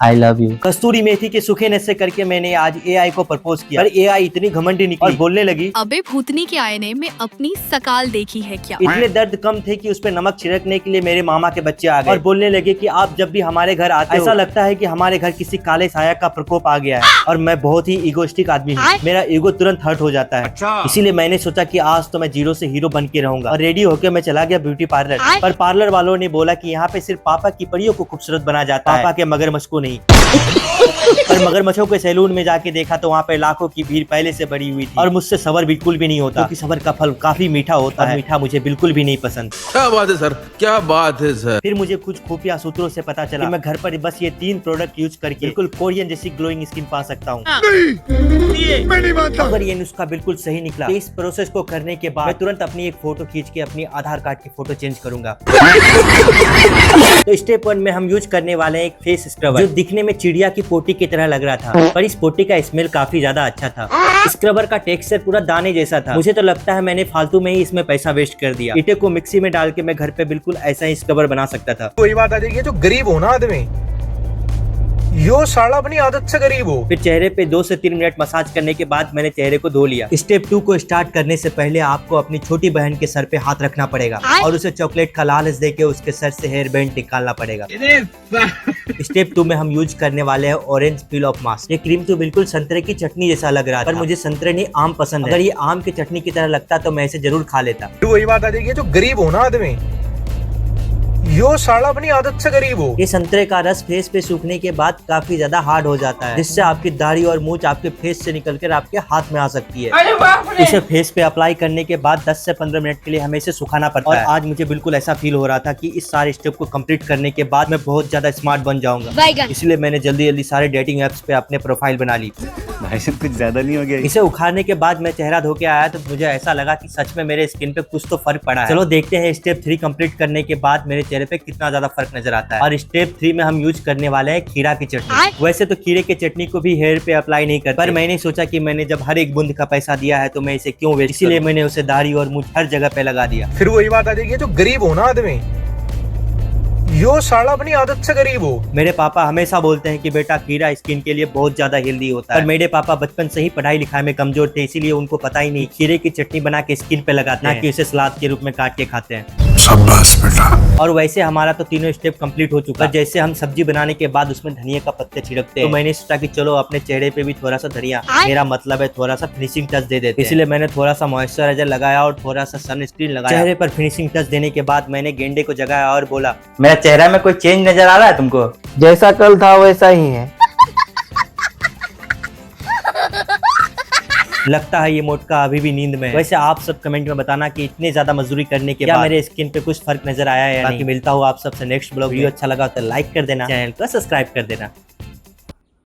I love you. कस्तूरी मेथी के सूखे नशे करके मैंने आज एआई को प्रपोज किया, पर एआई इतनी घमंडी निकली और बोलने लगी, अबे भूतनी के आईने में अपनी सकाल देखी है क्या? इतने दर्द कम थे कि उस पे नमक छिड़कने के लिए मेरे मामा के बच्चे आ गए और बोलने लगे कि आप जब भी हमारे घर आते हो ऐसा लगता है कि हमारे घर किसी काले साया का प्रकोप आ गया है। और मैं बहुत ही इगोइस्टिक आदमी हूँ, मेरा ईगो तुरंत हर्ट हो जाता है। इसीलिए मैंने सोचा कि आज तो मैं जीरो से हीरो बन के रहूंगा और रेडी होकर मैं चला गया ब्यूटी पार्लर। पर पार्लर वालों ने बोला कि यहाँ पे सिर्फ पापा की परियों को खूबसूरत बना जाता है, पापा के मगरमच्छ को नहीं। पर मगरमच्छों के सैलून में जाके देखा तो वहाँ पे लाखों की भीड़ पहले से भरी हुई थी और मुझसे सबर बिल्कुल भी नहीं होता, क्योंकि सबर का फल काफी मीठा होता है। मीठा मुझे बिल्कुल भी नहीं पसंद। क्या बात है सर, क्या बात है सर। फिर मुझे कुछ खुफिया सूत्रों से पता चला कि मैं घर पर बस ये 3 प्रोडक्ट यूज करके बिल्कुल कोरियन जैसी ग्लोइंग स्किन पा सकता हूँ। अगर ये नुस्खा बिल्कुल सही निकला तो इस प्रोसेस को करने के बाद मैं तुरंत अपनी एक फोटो खींच के अपनी आधार कार्ड की फोटो चेंज करूंगा। तो स्टेप 1 में हम यूज करने वाले हैं एक फेस स्क्रबर, जो दिखने में चिड़िया की पोटी की तरह लग रहा था, पर इस पोटी का स्मेल काफी ज्यादा अच्छा था। स्क्रबर का टेक्सचर पूरा दाने जैसा था। मुझे तो लगता है मैंने फालतू में ही इसमें पैसा वेस्ट कर दिया। ईटे को मिक्सी में डाल के मैं घर पे बिल्कुल ऐसा ही स्क्रबर बना सकता था। वही बात आ जाएगी, जो गरीब हो ना आदमी, यो साला अपनी आदत से गरीब हो। फिर चेहरे पे 2 से 3 मिनट मसाज करने के बाद मैंने चेहरे को धो लिया। स्टेप 2 को स्टार्ट करने से पहले आपको अपनी छोटी बहन के सर पे हाथ रखना पड़ेगा और उसे चॉकलेट का लालच देके उसके सर से हेयर बैंड निकालना पड़ेगा। स्टेप 2 में हम यूज करने वाले हैं ऑरेंज पील ऑफ मास्क। ये क्रीम तो बिल्कुल संतरे की चटनी जैसा लग रहा था, पर मुझे संतरे नहीं आम पसंद है। अगर ये आम की चटनी की तरह लगता तो मैं इसे जरूर खा लेता। तो वही बात आ जाएगी, जो गरीब हो ना आदमी, यो साला अपनी आदत से गरीब हो। ये संतरे का रस फेस पे सूखने के बाद काफी ज्यादा हार्ड हो जाता है, जिससे आपकी दाढ़ी और मूंछ आपके फेस से निकलकर आपके हाथ में आ सकती है। इसे फेस पे अप्लाई करने के बाद 10 से 15 मिनट के लिए हमें इसे सुखाना पड़ता है। और आज मुझे बिल्कुल ऐसा फील हो रहा था कि इस सारे स्टेप को कंप्लीट करने के बाद मैं बहुत ज्यादा स्मार्ट बन जाऊंगा, इसलिए मैंने जल्दी जल्दी सारे डेटिंग एप्स पे अपने प्रोफाइल बना ली। भाई साहब कुछ ज्यादा नहीं हो गया? इसे उखाड़ने के बाद मैं चेहरा धो के आया तो मुझे ऐसा लगा कि सच में मेरे स्किन पे कुछ तो फर्क पड़ा है। चलो देखते हैं स्टेप 3 कंप्लीट करने के बाद मेरे चेहरे पे कितना ज्यादा फर्क नजर आता है। और स्टेप 3 में हम यूज करने वाले हैं खीरा की चटनी। वैसे तो खीरे की चटनी को भी हेयर पे अप्लाई नहीं करते, पर मैंने सोचा कि मैंने जब हर एक बूंद का पैसा दिया है तो मैं इसे क्यों वेस्ट, इसीलिए मैंने उसे दाढ़ी और मुझ हर जगह पे लगा दिया। फिर वही बात आ जाएगी, जो गरीब हो ना आदमी, यो साला अपनी आदत से गरीब हो। मेरे पापा हमेशा बोलते हैं कि बेटा खीरा स्किन के लिए बहुत ज्यादा हेल्दी होता है, पर मेरे पापा बचपन से ही पढ़ाई लिखाई में कमजोर थे, इसीलिए उनको पता ही नहीं खीरे की चटनी बना के स्किन पे लगाते हैं, ना कि उसे सलाद के रूप में काट के खाते हैं। शाबाश बेटा। और वैसे हमारा तो तीनों स्टेप कंप्लीट हो चुका है। जैसे हम सब्जी बनाने के बाद उसमें धनिया का पत्ते छिड़कते हैं, तो मैंने सोचा कि चलो अपने चेहरे पे भी थोड़ा सा धनिया, मेरा मतलब है थोड़ा सा फिनिशिंग टच दे देते हैं। इसलिए मैंने थोड़ा सा मॉइस्चराइजर लगाया और थोड़ा सा सनस्क्रीन लगाया। चेहरे पर फिनिशिंग टच देने के बाद मैंने गेंडे को जगाया और बोला, मेरा चेहरा में कोई चेंज नजर आ रहा है तुमको? जैसा कल था वैसा ही है। लगता है ये मोटका अभी भी नींद में है। वैसे आप सब कमेंट में बताना कि इतने ज्यादा मजदूरी करने के बाद मेरे स्किन पे कुछ फर्क नजर आया है या नहीं। मिलता हूँ आप सबसे नेक्स्ट ब्लॉग। वीडियो अच्छा लगा तो लाइक कर देना, चैनल को सब्सक्राइब कर देना।